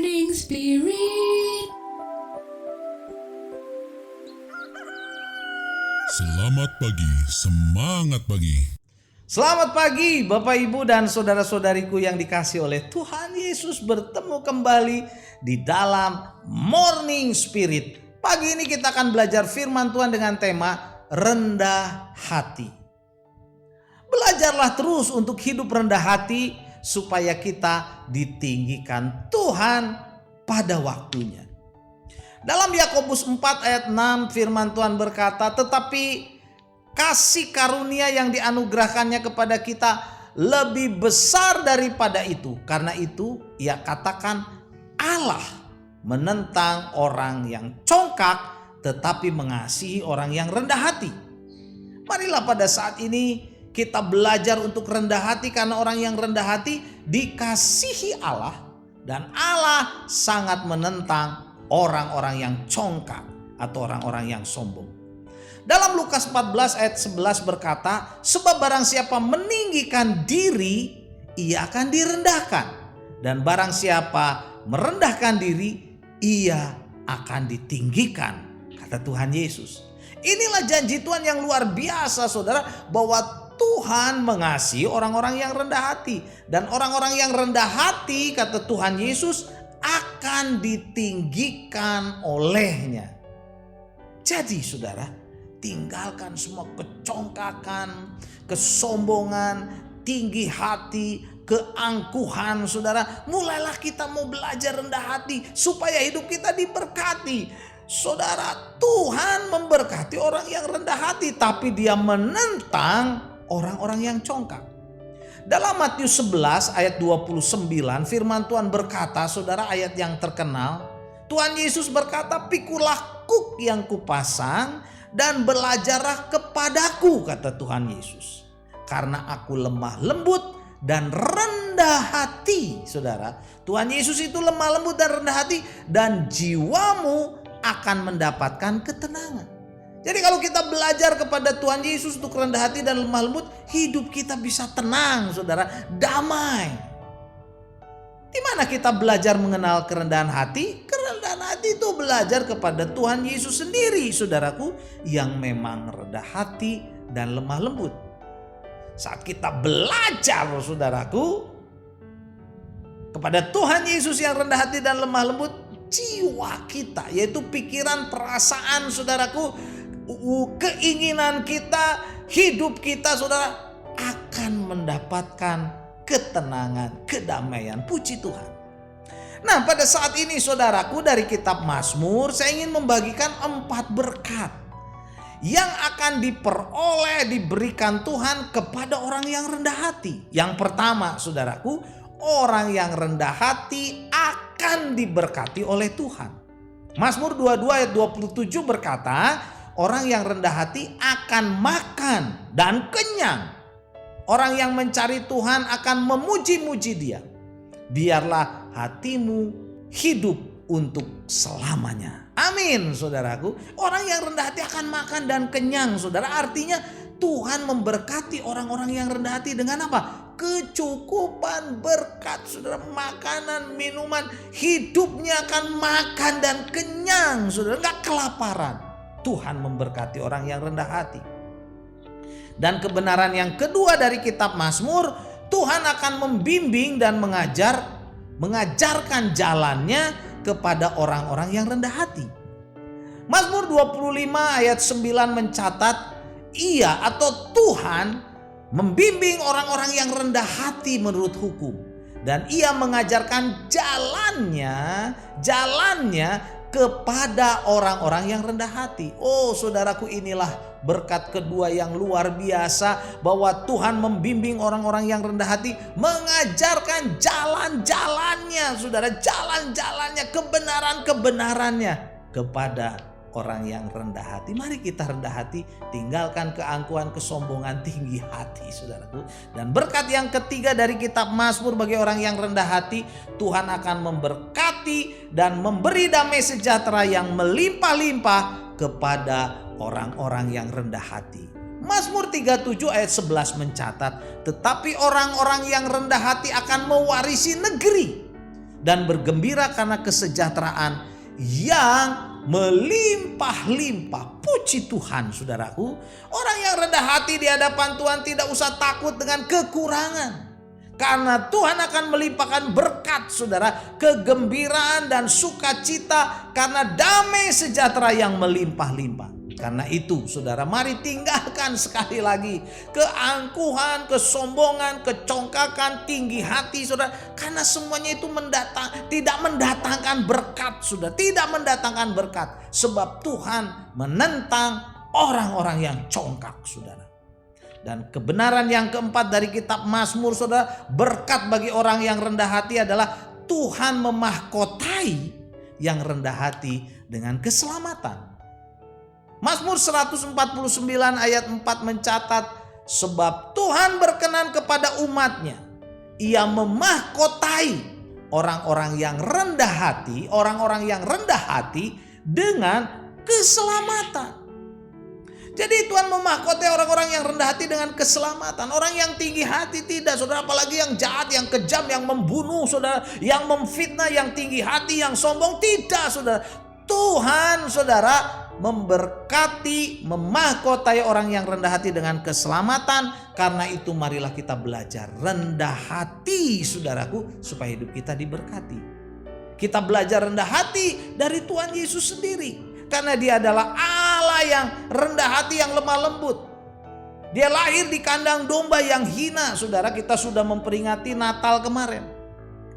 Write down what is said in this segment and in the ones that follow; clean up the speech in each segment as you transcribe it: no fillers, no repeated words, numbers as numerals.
Morning Spirit. Selamat pagi, semangat pagi. Selamat pagi Bapak Ibu dan saudara-saudariku yang dikasihi oleh Tuhan Yesus, bertemu kembali di dalam Morning Spirit. Pagi ini kita akan belajar firman Tuhan dengan tema rendah hati. Belajarlah terus untuk hidup rendah hati supaya kita ditinggikan Tuhan pada waktunya. Dalam Yakobus 4 ayat 6 firman Tuhan berkata, tetapi kasih karunia yang dianugerahkannya kepada kita lebih besar daripada itu. Karena itu ia katakan Allah menentang orang yang congkak tetapi mengasihi orang yang rendah hati. Marilah pada saat ini kita belajar untuk rendah hati, karena orang yang rendah hati dikasihi Allah dan Allah sangat menentang orang-orang yang congkak atau orang-orang yang sombong. Dalam Lukas 14 ayat 11 berkata, sebab barang siapa meninggikan diri, ia akan direndahkan. Dan barang siapa merendahkan diri, ia akan ditinggikan, kata Tuhan Yesus. Inilah janji Tuhan yang luar biasa, saudara, bahwa Tuhan mengasihi orang-orang yang rendah hati. Dan orang-orang yang rendah hati, kata Tuhan Yesus, akan ditinggikan olehnya. Jadi saudara, tinggalkan semua kecongkakan, kesombongan, tinggi hati, keangkuhan, saudara. Mulailah kita mau belajar rendah hati supaya hidup kita diberkati. Saudara, Tuhan memberkati orang yang rendah hati, tapi Dia menentang orang-orang yang congkak. Dalam Matius 11 ayat 29 firman Tuhan berkata, saudara, ayat yang terkenal. Tuhan Yesus berkata, pikulah kuk yang kupasang dan belajarlah kepadaku, kata Tuhan Yesus. Karena aku lemah lembut dan rendah hati, saudara. Tuhan Yesus itu lemah lembut dan rendah hati, dan jiwamu akan mendapatkan ketenangan. Jadi kalau kita belajar kepada Tuhan Yesus untuk rendah hati dan lemah lembut, hidup kita bisa tenang, saudara, damai. Di mana kita belajar mengenal kerendahan hati? Kerendahan hati itu belajar kepada Tuhan Yesus sendiri, saudaraku, yang memang rendah hati dan lemah lembut. Saat kita belajar, saudaraku, kepada Tuhan Yesus yang rendah hati dan lemah lembut, jiwa kita, yaitu pikiran, perasaan, saudaraku, keinginan kita, hidup kita, saudara, akan mendapatkan ketenangan, kedamaian. Puji Tuhan. Nah, pada saat ini, saudaraku, dari kitab Mazmur saya ingin membagikan 4 berkat yang akan diperoleh, diberikan Tuhan kepada orang yang rendah hati. Yang pertama, saudaraku, orang yang rendah hati akan diberkati oleh Tuhan. Mazmur 22 ayat 27 berkata, orang yang rendah hati akan makan dan kenyang. Orang yang mencari Tuhan akan memuji-muji Dia. Biarlah hatimu hidup untuk selamanya. Amin, saudaraku. Orang yang rendah hati akan makan dan kenyang, saudara. Artinya Tuhan memberkati orang-orang yang rendah hati dengan apa? Kecukupan berkat, saudara. Makanan, minuman, hidupnya akan makan dan kenyang, saudara. Gak kelaparan. Tuhan memberkati orang yang rendah hati. Dan kebenaran yang kedua dari kitab Mazmur, Tuhan akan membimbing dan mengajarkan jalannya kepada orang-orang yang rendah hati. Mazmur 25 ayat 9 mencatat, Ia atau Tuhan membimbing orang-orang yang rendah hati menurut hukum, dan Ia mengajarkan jalannya kepada orang-orang yang rendah hati. Oh, saudaraku, inilah berkat kedua yang luar biasa, bahwa Tuhan membimbing orang-orang yang rendah hati, mengajarkan jalan-jalannya, saudara, jalan-jalannya, kebenaran-kebenarannya kepada orang yang rendah hati. Mari kita rendah hati, tinggalkan keangkuhan, kesombongan, tinggi hati, saudaraku. Dan berkat yang ketiga dari kitab Mazmur bagi orang yang rendah hati, Tuhan akan memberkati dan memberi damai sejahtera yang melimpah-limpah kepada orang-orang yang rendah hati. Mazmur 37 ayat 11 mencatat, tetapi orang-orang yang rendah hati akan mewarisi negeri. dan bergembira karena kesejahteraan yang melimpah-limpah. Puji Tuhan saudaraku. Orang yang rendah hati di hadapan Tuhan tidak usah takut dengan kekurangan. Karena Tuhan akan melimpahkan berkat saudara, kegembiraan dan sukacita karena damai sejahtera yang melimpah-limpah. Karena itu saudara, mari tinggalkan sekali lagi keangkuhan, kesombongan, kecongkakan, tinggi hati saudara. Karena semuanya itu tidak mendatangkan berkat saudara, tidak mendatangkan berkat. Sebab Tuhan menentang orang-orang yang congkak saudara. Dan kebenaran yang keempat dari kitab Mazmur saudara, berkat bagi orang yang rendah hati adalah Tuhan memahkotai yang rendah hati dengan keselamatan. Mazmur 149 ayat 4 mencatat, sebab Tuhan berkenan kepada umatnya. Ia memahkotai orang-orang yang rendah hati, dengan keselamatan. Jadi Tuhan memahkotai orang-orang yang rendah hati dengan keselamatan. Orang yang tinggi hati tidak saudara, apalagi yang jahat, yang kejam, yang membunuh saudara, yang memfitnah, yang tinggi hati, yang sombong, tidak saudara. Tuhan saudara memberkati, memahkotai orang yang rendah hati dengan keselamatan. Karena itu marilah kita belajar rendah hati saudaraku, supaya hidup kita diberkati. Kita belajar rendah hati dari Tuhan Yesus sendiri. Karena dia adalah Allah yang rendah hati, yang lemah lembut. Dia lahir di kandang domba yang hina. Saudara, kita sudah memperingati Natal kemarin.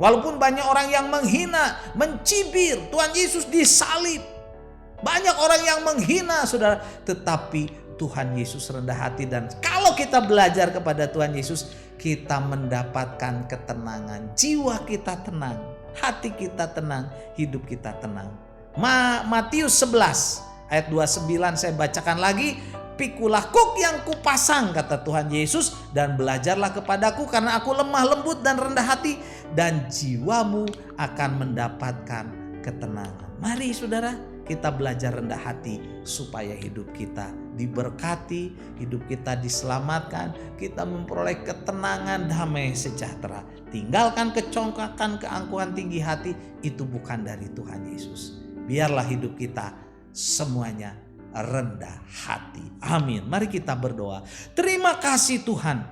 Walaupun banyak orang yang menghina, mencibir, Tuhan Yesus disalib. Banyak orang yang menghina saudara. Tetapi Tuhan Yesus rendah hati. Dan kalau kita belajar kepada Tuhan Yesus, kita mendapatkan ketenangan. Jiwa kita tenang, hati kita tenang, hidup kita tenang. Matius 11 ayat 29 saya bacakan lagi. Pikulah kuk yang kupasang, kata Tuhan Yesus, dan belajarlah kepadaku karena aku lemah lembut dan rendah hati, dan jiwamu akan mendapatkan ketenangan. Mari saudara, kita belajar rendah hati supaya hidup kita diberkati, hidup kita diselamatkan, kita memperoleh ketenangan, damai sejahtera. Tinggalkan kecongkakan, keangkuhan, tinggi hati, itu bukan dari Tuhan Yesus. Biarlah hidup kita semuanya rendah hati. Amin. Mari kita berdoa. Terima kasih Tuhan.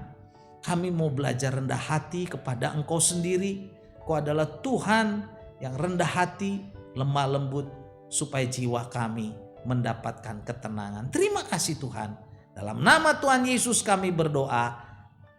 Kami mau belajar rendah hati kepada Engkau sendiri. Engkau adalah Tuhan yang rendah hati, lemah lembut, supaya jiwa kami mendapatkan ketenangan. Terima kasih Tuhan. Dalam nama Tuhan Yesus kami berdoa.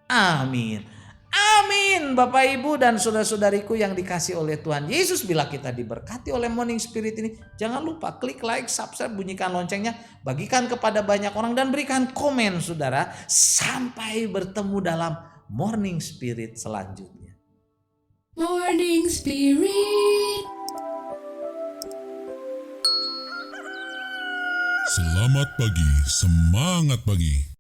Amin. Amin. Bapak Ibu dan saudara-saudariku yang dikasih oleh Tuhan Yesus, bila kita diberkati oleh Morning Spirit ini, jangan lupa klik like, subscribe, bunyikan loncengnya, bagikan kepada banyak orang dan berikan komen saudara. Sampai bertemu dalam Morning Spirit selanjutnya. Morning Spirit. Selamat pagi, semangat pagi.